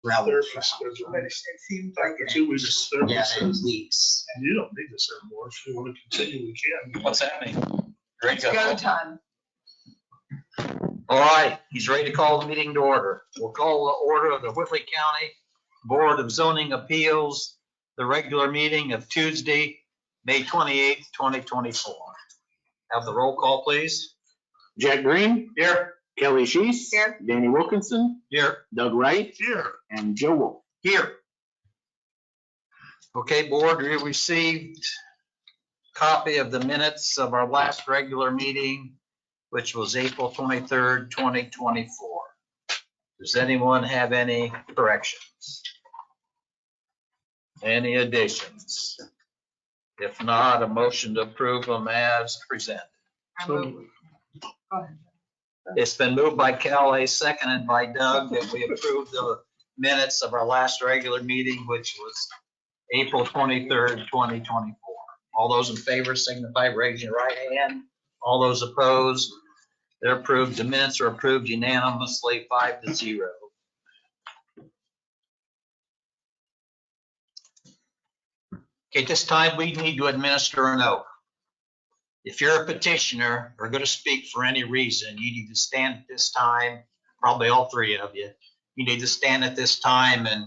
gravel. Surface, But it seems like it. 2 weeks Yeah, service. it leaks. You don't need this anymore. If you want to continue, we can. What's that mean? Ready It's to go go? time. All right, he's ready to call the meeting to order. We'll call the order of the Whitley County Board of Zoning Appeals, the regular meeting of Tuesday, May 28th, 2024. Have the roll call, please. Jack Green. Here. Kelley Sheiss. Here. Danny Wilkinson. Here. Doug Wright. Here. And Joe Wolf. Here. Okay, board, we received a copy of the minutes of our last regular meeting, which was April 23rd, 2024. Does anyone have any corrections? Any additions? If not, a motion to approve them as presented. I move. Go ahead. It's been moved by Kelley, seconded by Doug, that we approve the minutes of our last regular meeting, which was April 23rd, 2024. All those in favor signify by raising your right hand. All those opposed, they're approved. The minutes are approved unanimously, 5-0. Okay, at this time, we need to administer an oath. If you're a petitioner or going to speak for any reason, you need to stand at this time, probably all three of you. You need to stand at this time and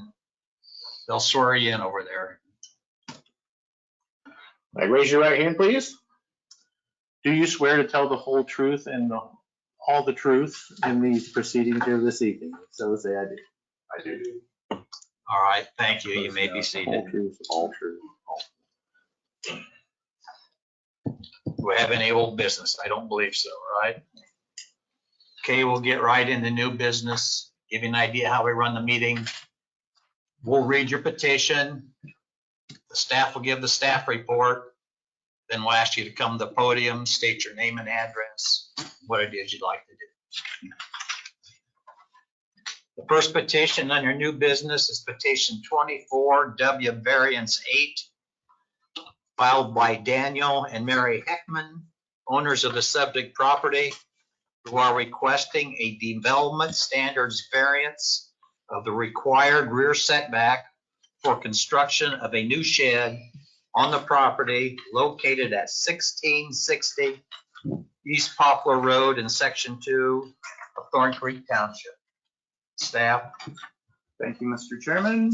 they'll swear you in over there. All right, raise your right hand, please. Do you swear to tell the whole truth and all the truth in these proceedings here this evening? So say I do. I do. All right, thank you. You may be seated. All truth, all truth. Do we have any old business? I don't believe so, right? Okay, we'll get right into new business. Give you an idea how we run the meeting. We'll read your petition. The staff will give the staff report. Then we'll ask you to come to the podium, state your name and address, what it is you'd like to do. The first petition on your new business is petition 24W variance 8, filed by Daniel and Mary Heckman, owners of the subject property, who are requesting a development standards variance of the required rear setback for construction of a new shed on the property located at 1660 East Poplar Road in Section 2 of Thorncreek Township. Staff. Thank you, Mr. Chairman.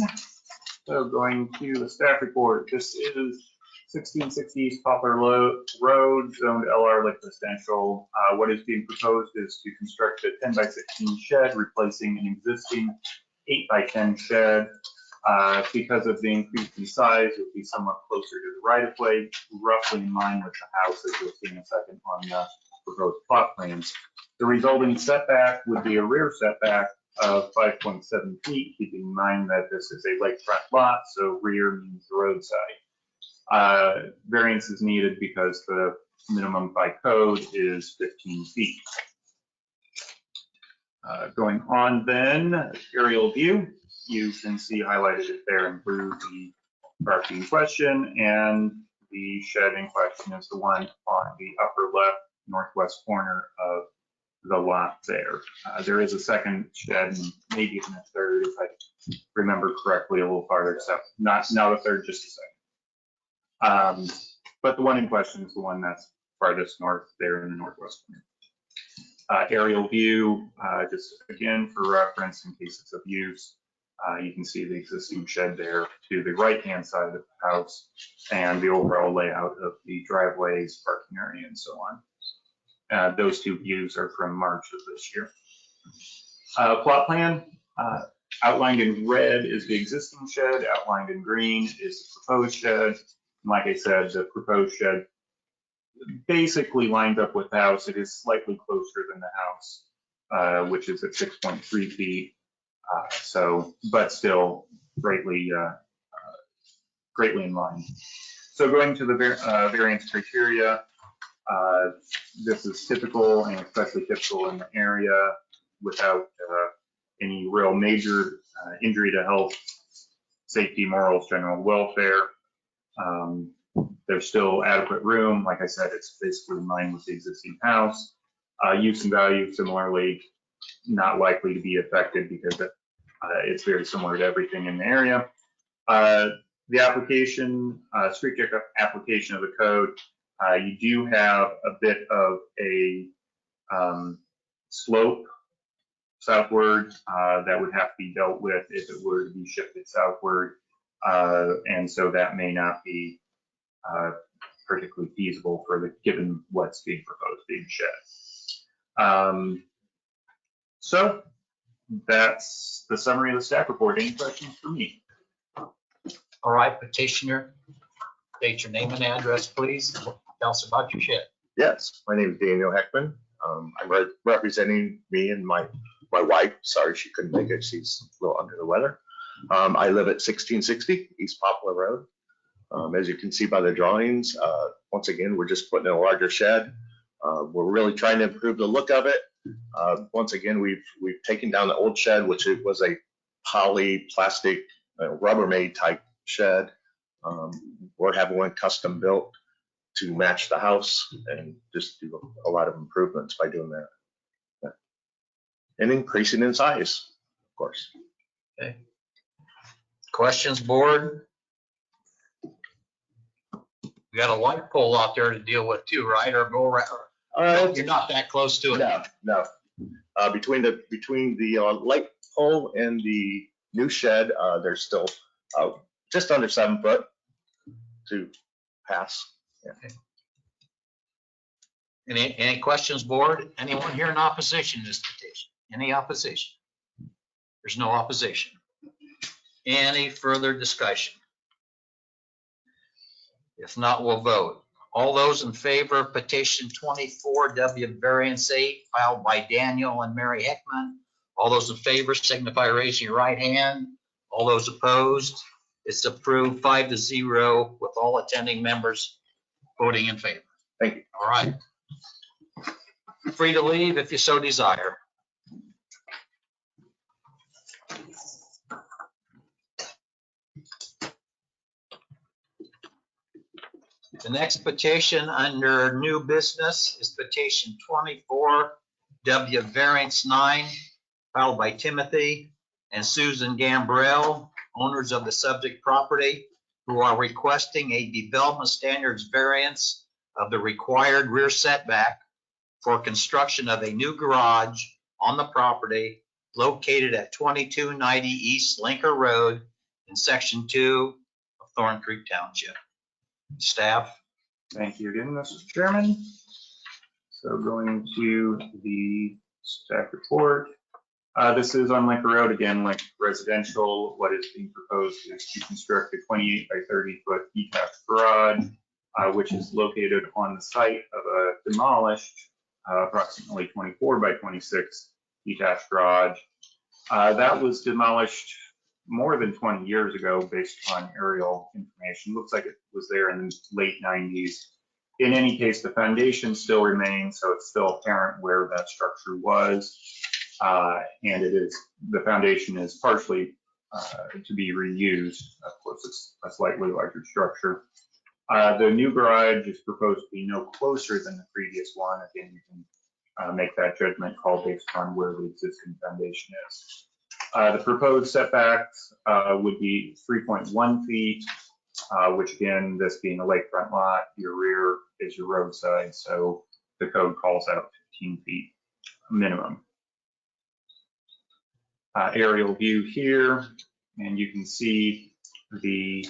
So going to the staff report, this is 1660 East Poplar Road, zoned LR light residential. What is being proposed is to construct a 10x16 shed, replacing an existing 8x10 shed. Because of the increase in size, it will be somewhat closer to the right of way, roughly in line with the house, as you'll see in a second on the proposed plot plans. The resulting setback would be a rear setback of 5.7 feet, keeping in mind that this is a lakefront lot, so rear means the roadside. Variance is needed because the minimum by code is 15 feet. Going on then, aerial view, you can see highlighted it there in blue, the property in question, and the shed in question is the one on the upper left northwest corner of the lot there. There is a second shed, and maybe even a third, if I remember correctly, a little farther south. Not a third, just a second. But the one in question is the one that's farthest north there in the northwest corner. Aerial view, just again for reference in cases of use. You can see the existing shed there to the right-hand side of the house and the overall layout of the driveways, parking area, and so on. Those two views are from March of this year. Plot plan, outlined in red is the existing shed, outlined in green is the proposed shed. And like I said, the proposed shed basically lined up with the house. It is slightly closer than the house, which is at 6.3 feet. But still greatly in line. So going to the variance criteria, this is typical and especially typical in the area without any real major injury to health, safety, morals, general welfare. There's still adequate room. Like I said, it's basically in line with the existing house. Use and value similarly not likely to be affected because It's very similar to everything in the area. The application, street application of the code, you do have a bit of a slope southward that would have to be dealt with if it were to be shifted southward. And so that may not be particularly feasible for the, given what's being proposed being shed. So that's the summary of the staff report. Any questions for me? All right, petitioner, state your name and address, please. Tell us about your shed. Yes, my name is Daniel Heckman. I'm representing me and my wife. Sorry, she couldn't make it. She's a little under the weather. I live at 1660 East Poplar Road. As you can see by the drawings, once again, we're just putting in a larger shed. We're really trying to improve the look of it. Once again, we've taken down the old shed, which it was a poly plastic Rubbermaid type shed. We're having one custom built to match the house and just do a lot of improvements by doing that. Yeah. And increasing in size, of course. Okay. Questions, board? We got a light pole out there to deal with too, right? Or go around. You're not that close to it. No. Between the light pole and the new shed, there's still just under 7 foot to pass. Yeah. Any questions, board? Anyone here in opposition to this petition? Any opposition? There's no opposition. Any further discussion? If not, we'll vote. All those in favor of petition 24W variance 8 filed by Daniel and Mary Heckman, all those in favor signify by raising your right hand. All those opposed, it's approved 5-0 with all attending members voting in favor. Thank you. All right. Free to leave if you so desire. The next petition under new business is petition 24W variance 9 filed by Timothy and Susan Gambrell, owners of the subject property, who are requesting a development standards variance of the required rear setback for construction of a new garage on the property located at 2290 East Linker Road in Section 2 of Thorncreek Township. Staff. Thank you again, Mr. Chairman. So going to the staff report. This is on Linker Road, again, like residential. What is being proposed is to construct a 28 by 30 foot detached garage, which is located on the site of a demolished approximately 24 by 26 detached garage. That was demolished more than 20 years ago based on aerial information. Looks like it was there in the late 90s. In any case, the foundation still remains, so it's still apparent where that structure was. And the foundation is partially to be reused. Of course, it's a slightly larger structure. The new garage is proposed to be no closer than the previous one. Again, you can make that judgment call based on where the existing foundation is. The proposed setbacks would be 3.1 feet, which again, this being a lakefront lot, your rear is your roadside, so the code calls out 15 feet minimum. Aerial view here, and you can see the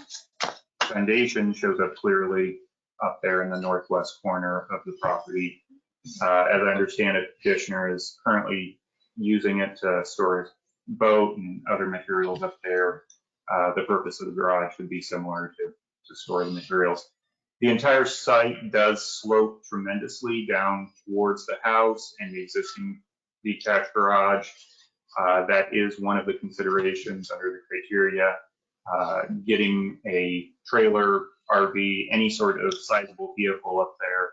foundation shows up clearly up there in the northwest corner of the property. As I understand it, the petitioner is currently using it to store his boat and other materials up there. The purpose of the garage would be similar to store the materials. The entire site does slope tremendously down towards the house and the existing detached garage. That is one of the considerations under the criteria. Getting a trailer, RV, any sort of sizable vehicle up there,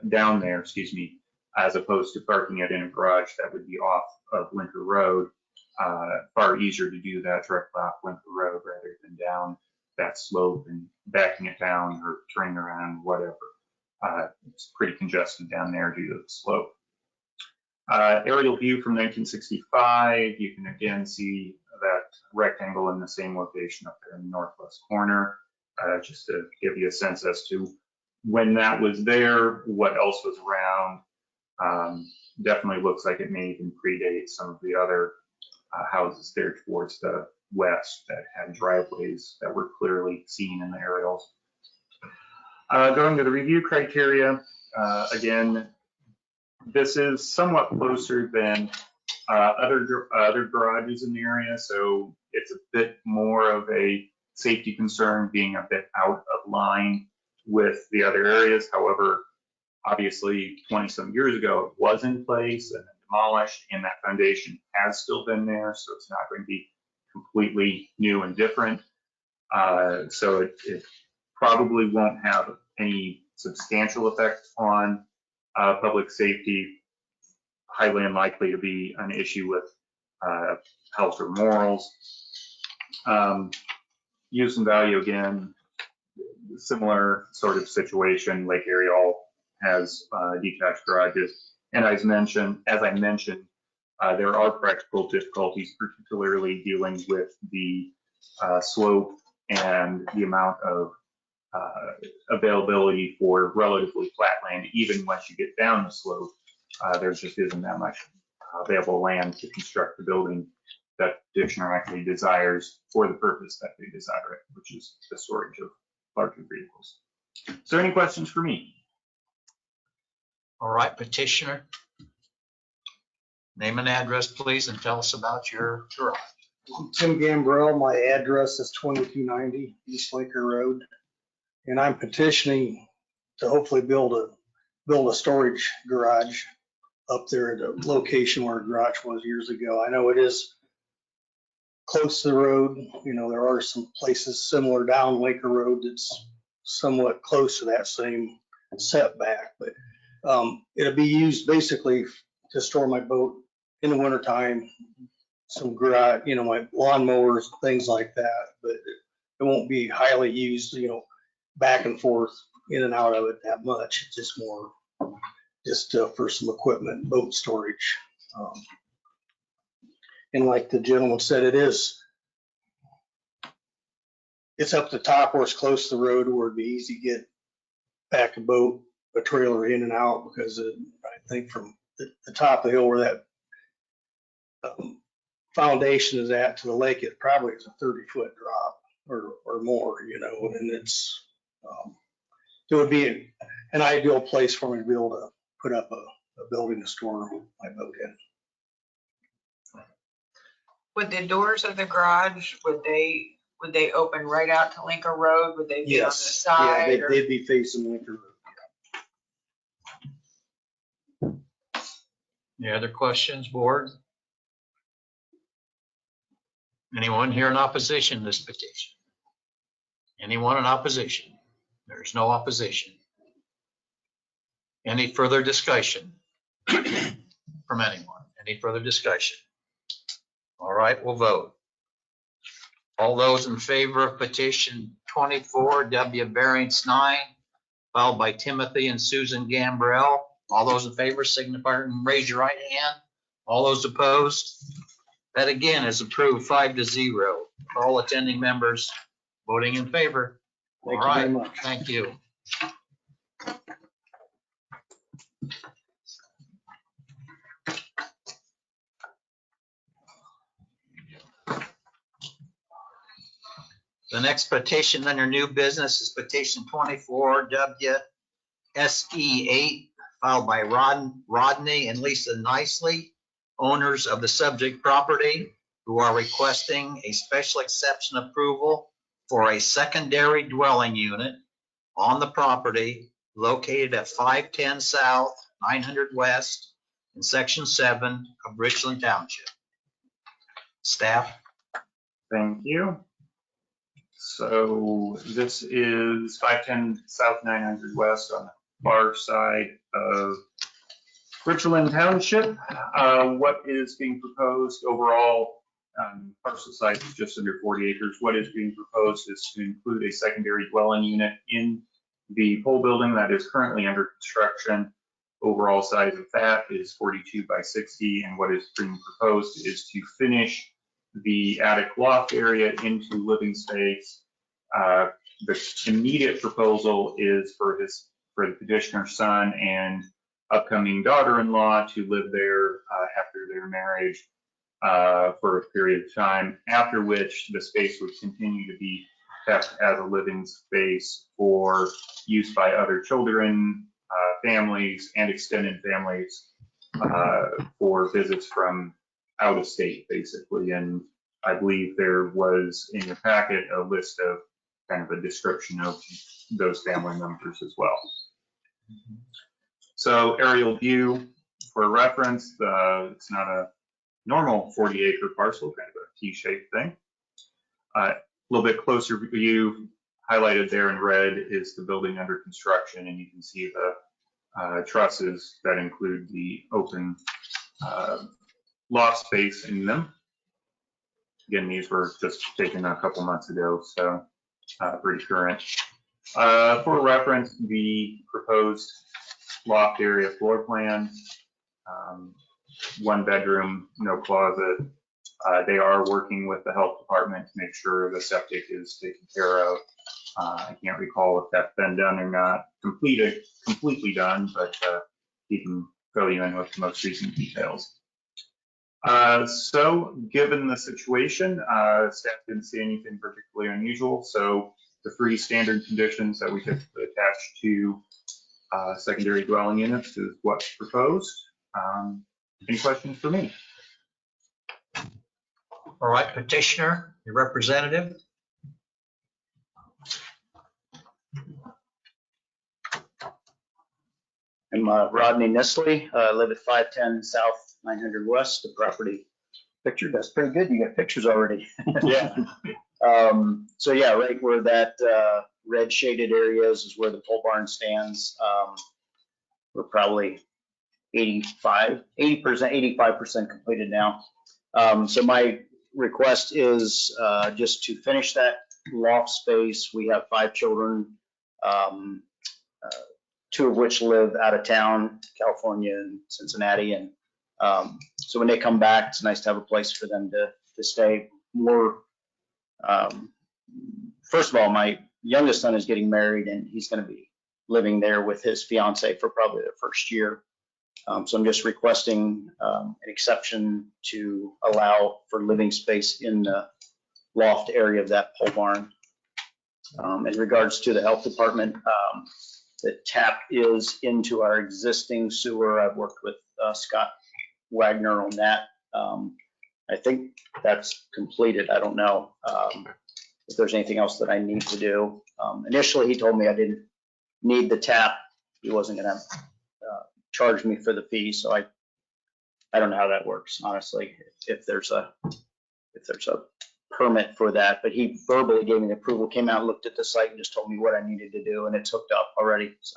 down there, excuse me, as opposed to parking it in a garage that would be off of Linker Road. Far easier to do that directly off Linker Road rather than down that slope and backing it down or turning around, whatever. It's pretty congested down there due to the slope. Aerial view from 1965, you can again see that rectangle in the same location up there in the northwest corner, just to give you a sense as to when that was there, what else was around. Definitely looks like it may even predate some of the other houses there towards the west that had driveways that were clearly seen in the aerials. Going to the review criteria, again, this is somewhat closer than other garages in the area, so it's a bit more of a safety concern, being a bit out of line with the other areas. However, obviously 20-some years ago, it was in place and demolished, and that foundation has still been there, so it's not going to be completely new and different. So it probably won't have any substantial effect on public safety. Highly unlikely to be an issue with health or morals. Use and value, again, similar sort of situation. Lake area all has detached garages. And as I mentioned, there are practical difficulties, particularly dealing with the slope and the amount of availability for relatively flat land. Even once you get down the slope, there just isn't that much available land to construct the building that the petitioner actually desires for the purpose that they desire it, which is the storage of larger vehicles. Is there any questions for me? All right, petitioner. Name and address, please, and tell us about your garage. I'm Tim Gambrell. My address is 2290 East Laker Road. And I'm petitioning to hopefully build a storage garage up there at a location where a garage was years ago. I know it is close to the road. You know, there are some places similar down Laker Road that's somewhat close to that same setback, but it'll be used basically to store my boat in the wintertime, some garage, you know, my lawnmowers, things like that, but it won't be highly used, you know, back and forth in and out of it that much. It's just more for some equipment, boat storage. And like the gentleman said, it's up the top where it's close to the road where it'd be easy to get back a trailer in and out, because I think from the top of the hill where that foundation is at to the lake, it probably is a 30-foot drop or more, you know, and it would be an ideal place for me to be able to put up a building to store my boat in. Would the doors of the garage, would they open right out to Lincoln Road? Would they be on the Yes, yeah, side? they'd be facing Lincoln Road. Any other questions, board? Anyone here in opposition to this petition? Anyone in opposition? There's no opposition. Any further discussion from anyone? Any further discussion? All right, we'll vote. All those in favor of petition 24W variance 9, filed by Timothy and Susan Gambrell. All those in favor signify and raise your right hand. All those opposed? That again is approved 5-0. All attending members voting in favor. Thank All you very right, much. thank you. The next petition under new business is petition 24W SE8, filed by Rodney and Lisa Nissley, owners of the subject property, who are requesting a special exception approval for a secondary dwelling unit on the property located at 510 South, 900 West, in Section 7 of Richland Township. Staff. Thank you. So this is 510 South 900 West on the far side of Richland Township. What is being proposed overall, parcel size is just under 40 acres. What is being proposed is to include a secondary dwelling unit in the pole building that is currently under construction. overall size of that is 42 by 60, and what is being proposed is to finish the attic loft area into living space. The immediate proposal is for the petitioner's son and upcoming daughter-in-law to live there after their marriage for a period of time, after which the space would continue to be kept as a living space for use by other children, families, and extended families for visits from out of state, basically. And I believe there was in your packet a list of kind of a description of those family members as well. So aerial view for reference, it's not a normal 40-acre parcel, kind of a T-shaped thing. A little bit closer view highlighted there in red is the building under construction, and you can see the trusses that include the open loft space in them. Again, these were just taken a couple months ago, so pretty current. For reference, the proposed loft area floor plan, 1 bedroom, no closet. They are working with the health department to make sure the septic is taken care of. I can't recall if that's been done or not, completely done, but he can fill you in with the most recent details. So given the situation, staff didn't see anything particularly unusual. So the 3 standard conditions that we typically attach to secondary dwelling units is what's proposed. Any questions for me? All right, petitioner, your representative. I'm Rodney Nissley. I live at 510 South 900 West. The property picture, that's pretty good. You got pictures already. Yeah. So yeah, right where that red shaded area is where the pole barn stands. We're probably 85% completed now. So my request is just to finish that loft space. We have 5 children, 2 of which live out of town, California and Cincinnati. And so when they come back, it's nice to have a place for them to stay more. First of all, my youngest son is getting married, and he's going to be living there with his fiance for probably the first year. So I'm just requesting an exception to allow for living space in the loft area of that pole barn. In regards to the health department, the tap is into our existing sewer. I've worked with Scott Wagner on that. I think that's completed. I don't know if there's anything else that I need to do. Initially, he told me I didn't need the tap. He wasn't going to charge me for the fee, so I don't know how that works, honestly. If there's a permit for that, but he verbally gave me the approval, came out, looked at the site, and just told me what I needed to do, and it's hooked up already. So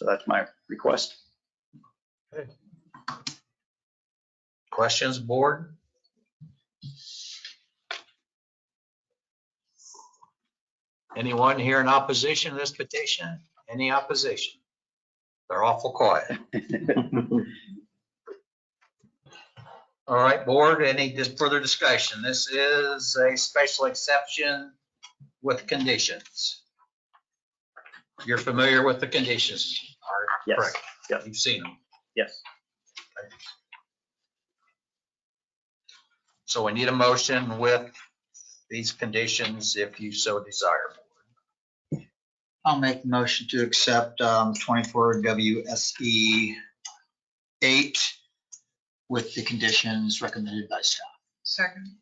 that's my request. Okay. Questions, board? Anyone here in opposition to this petition? Any opposition? They're awful quiet. All right, board, any further discussion? This is a special exception with conditions. You're familiar with the conditions, Art? Yes. Correct. Yep. You've seen them. Yes. Okay. So we need a motion with these conditions if you so desire. I'll make the motion to accept 24 WSE 8 with the conditions recommended by staff. Second.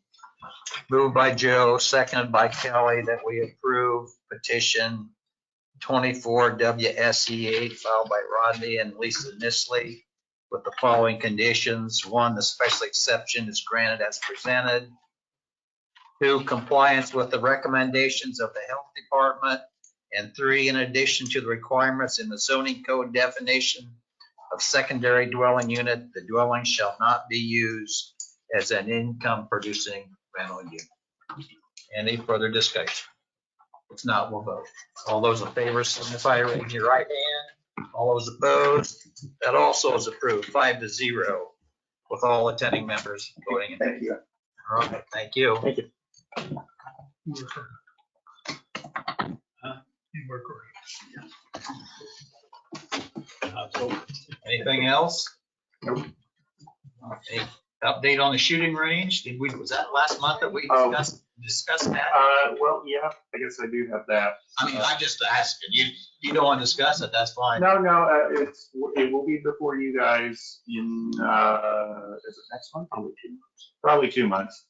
Moved by Joe, seconded by Kelley, that we approve petition 24 WSE 8 filed by Rodney and Lisa Nissley with the following conditions. 1, the special exception is granted as presented. 2, compliance with the recommendations of the health department. And 3, in addition to the requirements in the zoning code definition of secondary dwelling unit, the dwelling shall not be used as an income producing rental unit. Any further discussion? If not, we'll vote. All those in favor signify by raising your right hand. All those opposed? That also is approved, 5-0, with all attending members voting in. Thank you. All right, thank you. Thank you. You work right. Anything else? Nope. Okay, update on the shooting range. Was that last month that we Oh. discussed that? Well, yeah, I guess I do have that. I mean, I'm just asking. You don't want to discuss it, that's fine. No, it will be before you guys in, is it next month? Probably 2 months.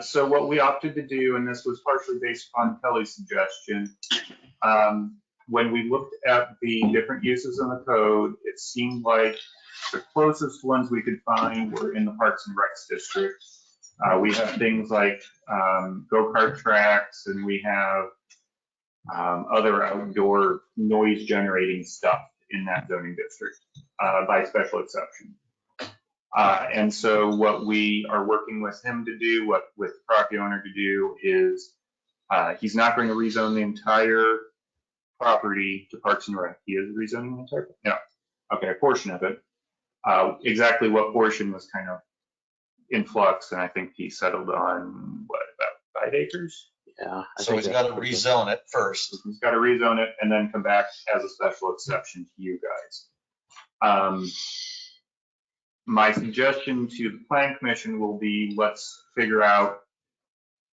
So what we opted to do, and this was partially based on Kelley's suggestion, when we looked at the different uses in the code, it seemed like the closest ones we could find were in the Parks and Recs district. We have things like go-kart tracks, and we have other outdoor noise generating stuff in that zoning district by special exception. And so what we are working with him to do, with the property owner to do is, he's not going to rezone the entire property to Parks and Rec. He is rezoning the entire, no, okay, a portion of it. Exactly what portion was kind of in flux, and I think he settled on, what, about 5 acres? Yeah. So he's got to rezone it first. He's got to rezone it and then come back as a special exception to you guys. My suggestion to the plan commission will be, let's figure out,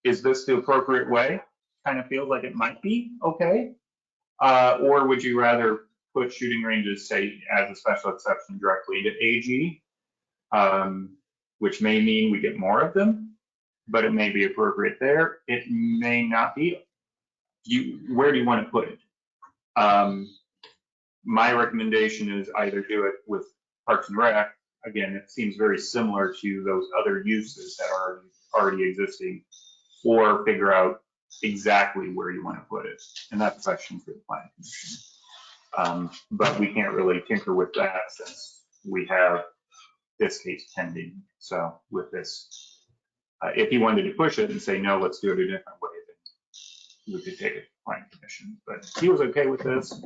is this the appropriate way? Kind of feels like it might be, okay. Or would you rather put shooting ranges, say, as a special exception directly to AG, which may mean we get more of them, but it may be appropriate there. It may not be. Where do you want to put it? My recommendation is either do it with Parks and Rec. Again, it seems very similar to those other uses that are already existing, or figure out exactly where you want to put it. And that's a question for the planning commission. But we can't really tinker with that since we have this case pending. So with this, if he wanted to push it and say, no, let's do it a different way, then we could take it to the planning commission. But he was okay with this.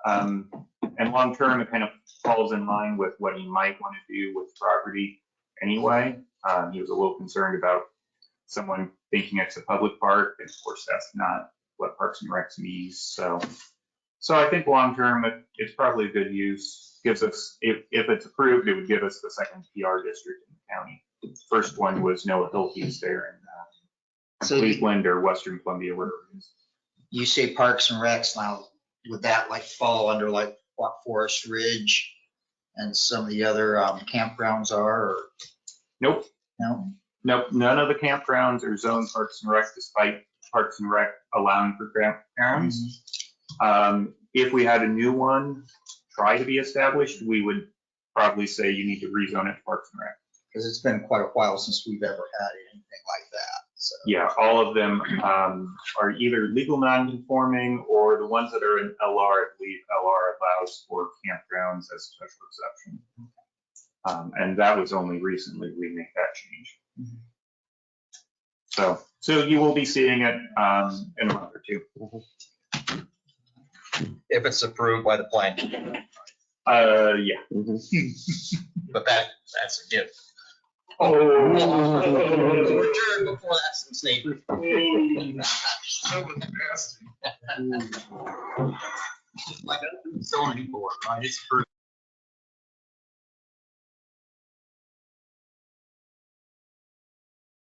And long term, it kind of falls in line with what he might want to do with the property anyway. He was a little concerned about someone thinking it's a public park, and of course that's not what Parks and Recs means. So I think long term, it's probably a good use. Gives us, if it's approved, it would give us the second PR district in the county. The first one was Noah Hilke's there in So Cleveland or Western Columbia, whatever it is. you say Parks and Recs, now, would that like fall under like what Forest Ridge and some of the other campgrounds are, or Nope. no? Nope, none of the campgrounds are zoned Parks and Rec, despite Parks and Rec allowing for campgrounds. If we had a new one try to be established, we would probably say you need to rezone it to Parks and Rec. Because it's been quite a while since we've ever had anything like that, so. Yeah, all of them are either legal non-conforming, or the ones that are in LR, I believe LR allows for campgrounds as a special exception. And that was only recently we made that change. So you will be seeing it in a month or two. If it's approved by the plan. Yeah. But that's a gift. Oh. Return before that's the statement. So nasty. Like a zoning board, right? It's approved.